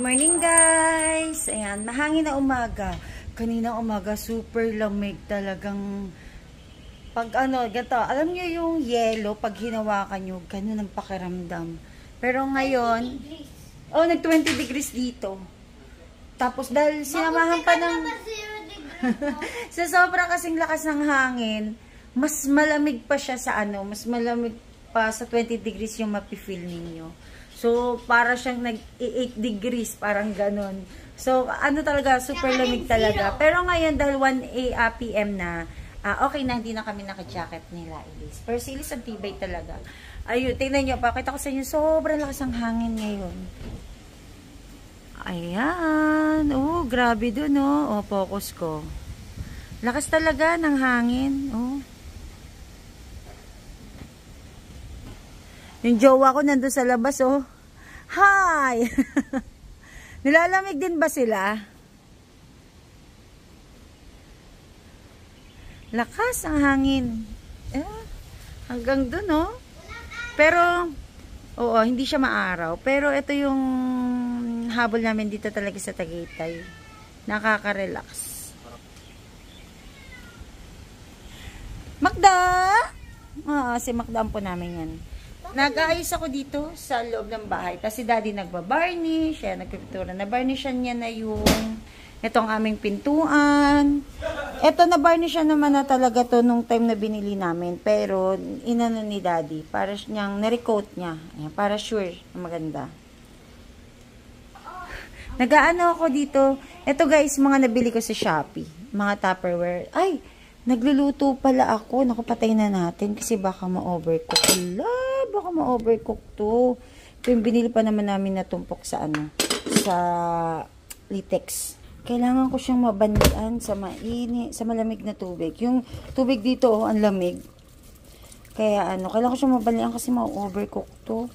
morning guys! Ayan, mahangin na umaga. Kanina umaga, super lamig talagang pag ganito, alam nyo yung yellow, pag hinawakan nyo, ganun ang pakiramdam. Pero ngayon, nag 20 degrees dito. Tapos dahil sinamahan pa ng sa sobra kasing lakas ng hangin, mas malamig pa siya sa mas malamig pa sa 20 degrees yung mapi-feel ninyo. So, para siyang nag-8 degrees, parang ganon. So, talaga, super lamig talaga. Pero ngayon, dahil 1 p.m. na, okay na, hindi na kami naka-jacket nila, Elise. Pero si Elise, ang tibay talaga. Ayun, tingnan nyo, pakita ko sa inyo, sobrang lakas ang hangin ngayon. Ayan. Oh, grabe dun, oh. Oh, focus ko. Lakas talaga ng hangin, oh. Yung jowa ko nandun sa labas, oh. Hi! Nilalamig din ba sila? Lakas ang hangin. Hanggang dun, oh. Pero, oo, hindi siya maaraw. Pero ito yung habol namin dito talaga sa Tagaytay. Nakaka-relax. Magda! Si Magda po namin yan. Nag-aayos ako dito sa loob ng bahay. Tapos si Daddy nagbabarnish. Siya nagpipintura. Nabarnishan niya na yung itong aming pintuan. Ito nabarnishan naman na talaga to nung time na binili namin. Pero inano ni Daddy. Para niyang narecoat niya. Ayan, para sure na maganda. Nag-aano ako dito. Ito guys, mga nabili ko sa Shopee. Mga Tupperware. Ay! Nagluluto pala ako. Nakapatay na natin kasi baka ma-overcook. Baka ma-overcook to. Ito yung binili pa naman namin na tumpok sa sa latex. Kailangan ko siyang mabandian sa sa malamig na tubig. Yung tubig dito, ang lamig. Kaya kailangan ko siyang mabandian kasi ma-overcook to.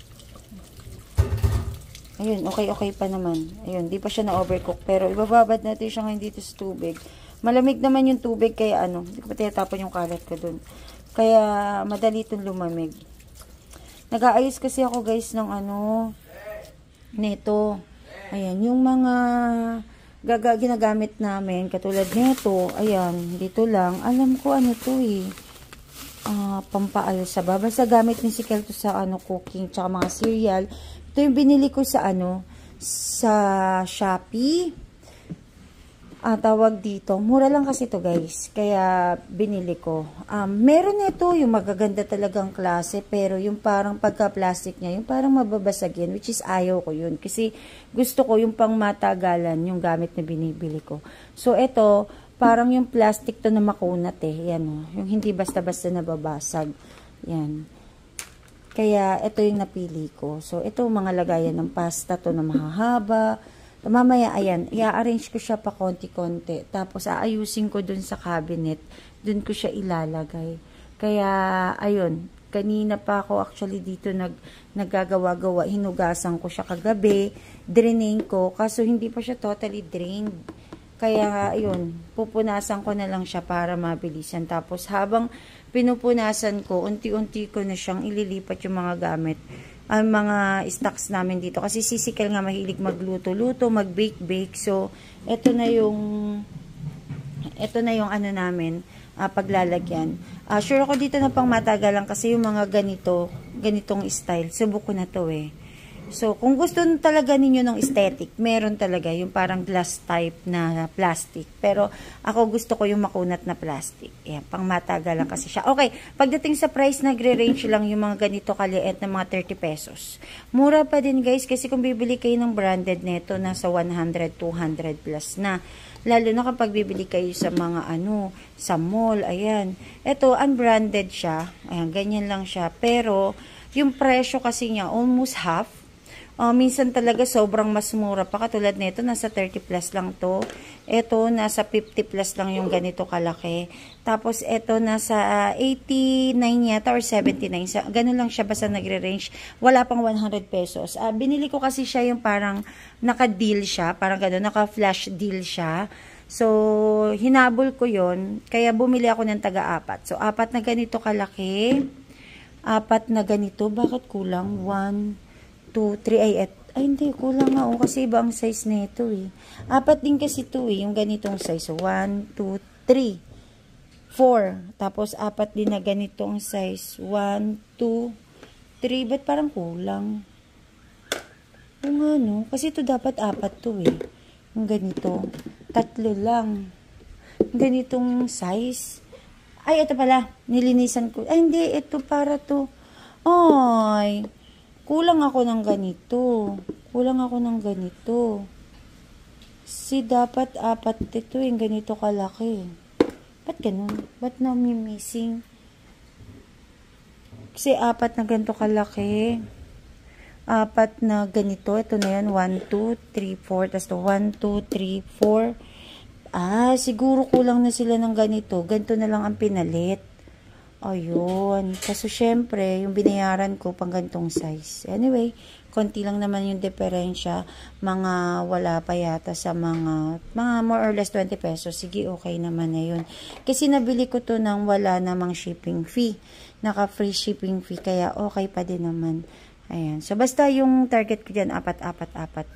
Ayun, okay pa naman. Ayun, di pa siya na-overcook. Pero ibababad natin siya ngayon dito sa tubig. Malamig naman yung tubig, kaya hindi ko pa tinatapon yung kalat ko dun. Kaya, madali itong lumamig. Nag-aayos kasi ako guys ng nito. Ayan, yung mga ginagamit namin, katulad nito, ayan, dito lang. Alam ko to pampaalsa ba? Basta gamit ni si Kel to sa cooking, tsaka mga cereal. Ito yung binili ko sa sa Shopee. Tawag dito. Mura lang kasi to guys. Kaya binili ko. Meron nito yung magaganda talagang klase. Pero yung parang pagka-plastic niya, yung parang mababasagin. Which is ayaw ko yun. Kasi gusto ko yung pang matagalan yung gamit na binibili ko. So ito, parang yung plastic to na makunat Yan yung hindi basta-basta nababasag. Yan. Kaya ito yung napili ko. So ito mga lagayan ng pasta to na mahahaba. Mamaya, ayan, i-arrange ko siya pa konti-konti. Tapos, aayusin ko dun sa cabinet. Dun ko siya ilalagay. Kaya, ayun, kanina pa ako actually dito naggagawa-gawa. Hinugasan ko siya kagabi. Drainain ko. Kaso, hindi pa siya totally drained. Kaya, ayun, pupunasan ko na lang siya para mabilisan. Tapos, habang pinupunasan ko, unti-unti ko na siyang ililipat yung mga gamit. Ang mga stocks namin dito. Kasi si Kel nga mahilig magluto-luto, mag-bake-bake. So, ito na yung namin, paglalagyan. Sure ako dito na pang matagalan kasi yung mga ganitong style. Subok ko na to So, kung gusto talaga ninyo ng aesthetic, meron talaga yung parang glass type na plastic. Pero, ako gusto ko yung makunat na plastic. Ayan, pang matagalan kasi siya. Okay, pagdating sa price, nagre-range lang yung mga ganito kaliit na mga 30 pesos. Mura pa din guys, kasi kung bibili kayo ng branded neto, nasa 100, 200 plus na. Lalo na kapag bibili kayo sa mga sa mall, ayan. Ito, unbranded siya. Ayan, ganyan lang siya. Pero, yung presyo kasi niya, almost half. Minsan talaga sobrang mas mura pa. Katulad nito, nasa 30 plus lang to. Ito, nasa 50 plus lang yung ganito kalaki. Tapos, ito, nasa 89 yata or 79. Ganun lang siya, basta nagre-range. Wala pang 100 pesos. Binili ko kasi siya yung parang naka-deal siya. Parang ganun, naka-flash deal siya. So, hinabol ko yon. Kaya bumili ako ng taga-apat. So, 4 na ganito kalaki. 4 na ganito. Bakit kulang? 1, 2, 3, Ay, hindi. Kulang nga. Kasi iba ang size nito eh. 4 din kasi ito eh. Yung ganitong size. So, 1, 2, 3, 4. Tapos, 4 din na ganitong size. 1, 2, 3. Ba't parang kulang? Oo nga, no? Kasi ito dapat 4 to eh. Yung ganito. 3 lang. Yung ganitong size. Ay, ito pala. Nilinisan ko. Ay, hindi. Ito para to. Ay, kulang ako ng ganito. Kulang ako ng ganito. Si dapat 4 ito yung ganito kalaki. Ba't ganun? Ba't na missing? Kasi 4 na ganito kalaki. 4 na ganito. Ito na yan. 1, 2, 3, 4. Tapos to 1, 2, 3, 4. Siguro kulang na sila ng ganito. Ganito na lang ang pinalit. Ayun. Kaso syempre, yung binayaran ko pang gantong size. Anyway, konti lang naman yung diferensya. Mga wala pa yata sa mga more or less 20 pesos. Sige, okay naman na yun. Kasi nabili ko to nang wala namang shipping fee. Naka-free shipping fee. Kaya okay pa din naman. Ayan. So, basta yung target ko dyan, 4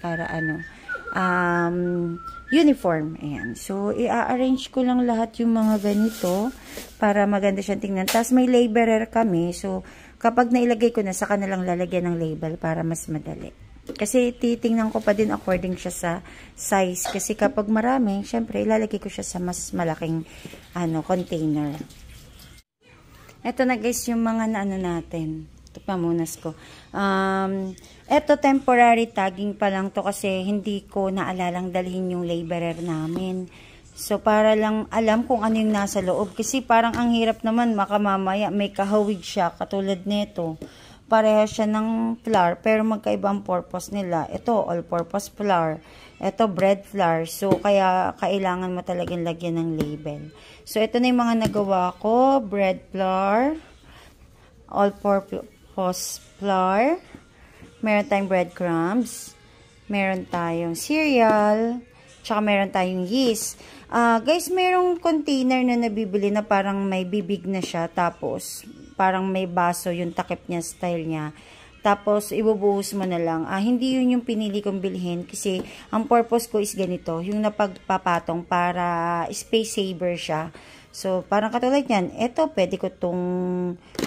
para uniform. Ayan. So, i-arrange ko lang lahat yung mga ganito para maganda siyang tingnan. Tapos, may labeler kami. So, kapag nailagay ko na, saka na lang lalagyan ng label para mas madali. Kasi, titingnan ko pa din according siya sa size. Kasi kapag marami, syempre, ilalagay ko siya sa mas malaking container. Ito na guys, yung mga natin. Ito pamunas ko. Ito temporary tagging pa lang to kasi hindi ko naalalang dalhin yung labeler namin. So, para lang alam kung ano yung nasa loob. Kasi parang ang hirap naman makamamaya may kahawig siya katulad nito. Pareha siya ng flour pero magkaiba ang purpose nila. Ito all-purpose flour. Ito bread flour. So, kaya kailangan mo talagang lagyan ng label. So, ito na yung mga nagawa ko. Bread flour. All-purpose flour. Meron tayong breadcrumbs. Meron tayong cereal. Tsaka meron tayong yeast. Guys, merong container na nabibili na parang may bibig na siya. Tapos, parang may baso yung takip niya, style niya. Tapos, ibubuhos mo na lang. Hindi yun yung pinili kong bilhin. Kasi, ang purpose ko is ganito. Yung napagpapatong para space saver siya. So, parang katulad yan. Ito, pwede ko itong,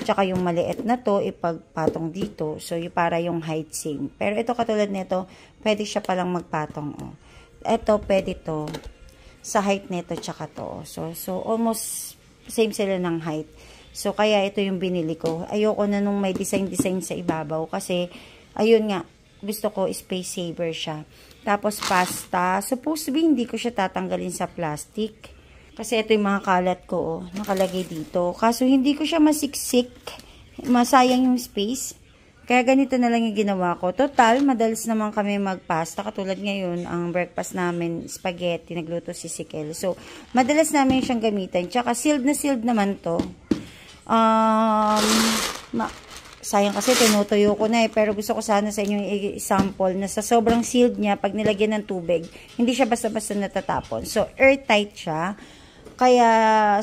tsaka yung maliit na to, ipagpatong dito. So, para yung height same. Pero ito, katulad nito, pwede siya palang magpatong. Ito, pwede to. Sa height nito, tsaka to. So, almost same sila ng height. So, kaya ito yung binili ko. Ayoko na nung may design sa ibabaw. Kasi, ayun nga, gusto ko space saver siya. Tapos, pasta. Supposed to be, hindi ko siya tatanggalin sa plastic. Kasi ito yung mga kalat ko, nakalagay dito. Kaso hindi ko siya masiksik. Masayang yung space. Kaya ganito na lang yung ginawa ko. Total, madalas naman kami magpasta. Katulad ngayon, ang breakfast namin, spaghetti, nagluto si Sikel. So, madalas namin siyang gamitin. Tsaka sealed na sealed naman to. Sayang kasi tinutuyo ko na pero gusto ko sana sa inyo i-sample na sa sobrang sealed niya, pag nilagyan ng tubig, hindi siya basta-basta natatapon. So, airtight siya. Kaya,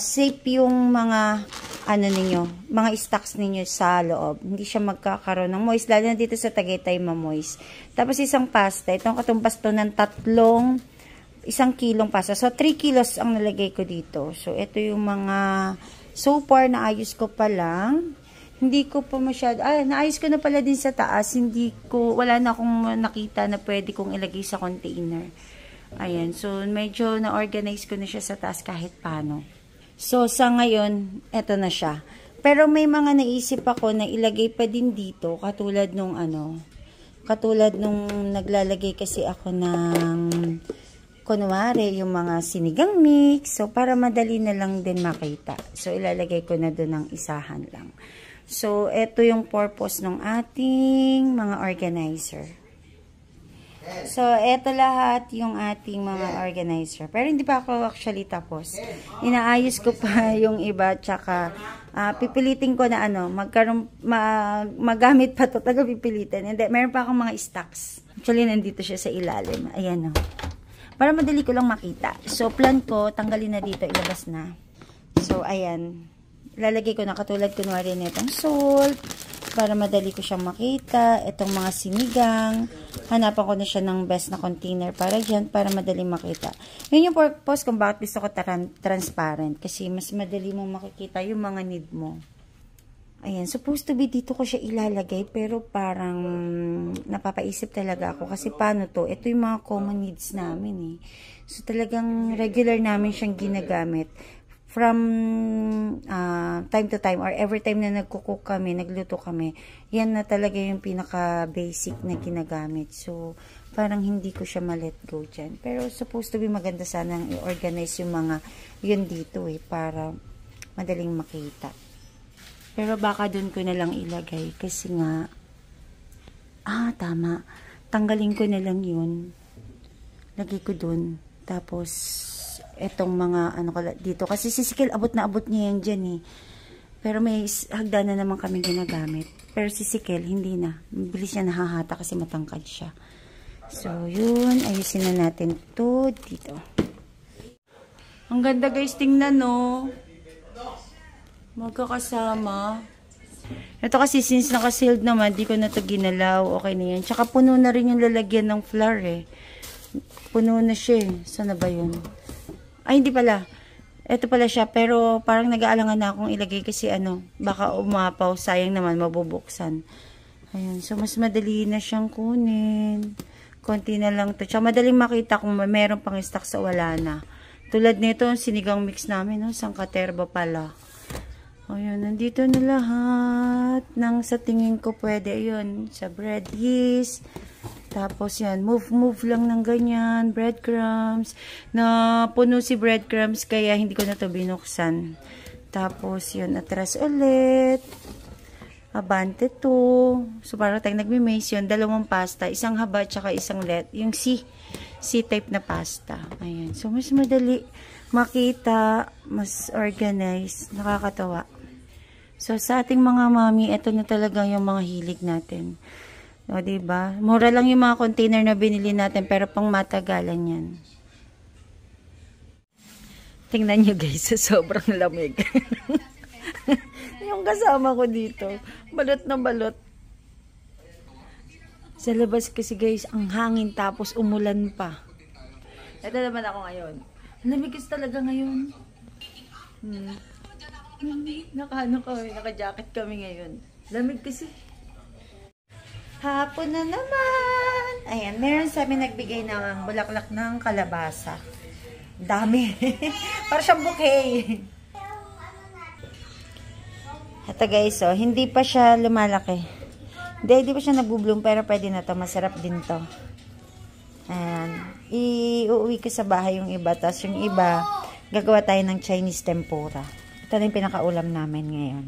safe yung mga, mga stocks ninyo sa loob. Hindi siya magkakaroon ng moist, lalo na dito sa Tagaytay ma-moist. Tapos, isang pasta. Itong katumbas to ng 1 kilong pasta. So, 3 kilos ang nalagay ko dito. So, ito yung mga, so far, naayos ko pa lang. Hindi ko pa masyado, naayos ko na pala din sa taas. Wala na akong nakita na pwede kong ilagay sa container. Ayan, so medyo na-organize ko na siya sa taas kahit paano. So, sa ngayon, eto na siya. Pero may mga naisip ako na ilagay pa din dito, katulad nung naglalagay kasi ako ng, kunwari, yung mga sinigang mix. So, para madali na lang din makita. So, ilalagay ko na doon ng isahan lang. So, eto yung purpose ng ating mga organizer. So, eto lahat yung ating mga organizer. Pero hindi pa ako actually tapos. Inaayos ko pa yung iba, tsaka pipilitin ko na magamit pa to, taga-pipilitin. Hindi, meron pa akong mga stocks. Actually, nandito siya sa ilalim. Ayan, para madali ko lang makita. So, plan ko, tanggalin na dito, ilabas na. So, ayan. Lalagay ko na katulad kunwari nitong salt, para madali ko siyang makita. Itong mga sinigang. Hanapan ko na siya ng best na container para dyan, para madali makita. Yun yung purpose kung bakit gusto ko transparent. Kasi mas madali mong makikita yung mga need mo. Ayan, supposed to be dito ko siya ilalagay, pero parang napapaisip talaga ako. Kasi paano to? Ito yung mga common needs namin eh. So talagang regular namin siyang ginagamit. From time to time or every time na nagkukook kami, nagluto kami, yan na talaga yung pinaka-basic na ginagamit. So, parang hindi ko siya ma-let go dyan. Pero supposed to be maganda sanang i-organize yung mga yun dito eh, para madaling makita. Pero baka dun ko na lang ilagay kasi nga, tama. Tanggalin ko na lang yun. Lagay ko dun. Tapos, etong mga, dito. Kasi si Sikil, abot na abot niya yan dyan eh. Pero may hagdan na naman kami ginagamit. Pero si Sikil, hindi na. Bilis niya nahahata kasi matangkad siya. So, yun. Ayusin na natin to dito. Ang ganda guys, tingnan no. Magkakasama. Ito kasi since naka-sealed naman, di ko na ito ginalaw. Okay na yan. Tsaka puno na rin yung lalagyan ng flour eh. Puno na siya eh. Sana ba yun? Ay, hindi pala. Ito pala siya. Pero parang nag-aalangan na akong ilagay kasi baka umapaw. Sayang naman, mabubuksan. Ayan. So, mas madali na siyang kunin. Konti na lang to. Tsaka madaling makita kung meron pang stock sa wala na. Tulad nito, sinigang mix namin. No? Sangkaterba pala. Ayan, nandito na lahat ng sa tingin ko pwede. Ayun, sa bread yeast. Tapos yan, move lang ng ganyan. Breadcrumbs. Na puno si breadcrumbs kaya hindi ko na to binuksan. Tapos yun, atras ulit. Abante to. So parang tayong nagme-maze yun. Dalawang pasta. Isang haba tsaka isang yung C-type na pasta. Ayan. So mas madali makita, mas organized, nakakatawa. So, sa ating mga mami, ito na talaga yung mga hilig natin. O, diba? Mura lang yung mga container na binili natin, pero pang matagalan yan. Tingnan nyo guys, sobrang lamig. Yung kasama ko dito, balot na balot. Sa labas kasi guys, ang hangin tapos umulan pa. Ito naman ako ngayon. Lamig kasi talaga ngayon. Naka-jacket kami ngayon. Lamig kasi. Hapon na naman. Ayan, meron sa amin nagbigay ng bulaklak ng kalabasa. Dami. Para siyang bouquet. Ito guys, hindi pa siya lumalaki. Hindi pa siya nabubloom, pero pwede na to. Masarap din to. Ayan. Iuwi ko sa bahay yung iba. Tapos yung iba, gagawa tayo ng Chinese tempura. Ito na yung pinakaulam namin ngayon.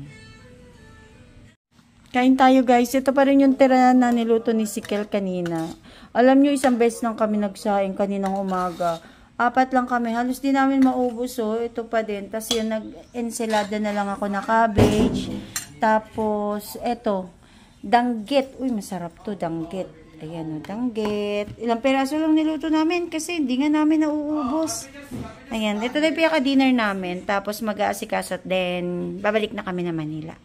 Kain tayo guys. Ito pa rin yung tira na niluto ni Sikil kanina. Alam nyo, isang beses lang kami nagsaing kaninang umaga. 4 lang kami. Halos di namin maubos. So, ito pa din. Tapos yung nag-ensalada na lang ako na cabbage. Tapos, ito. Danggit. Uy, masarap to. Danggit. Ayan o, danggit. Ilang peraso lang niluto namin kasi hindi nga namin nauubos. Ayan, ito na yung pinaka-dinner namin. Tapos mag-aasikaso at then babalik na kami na Manila.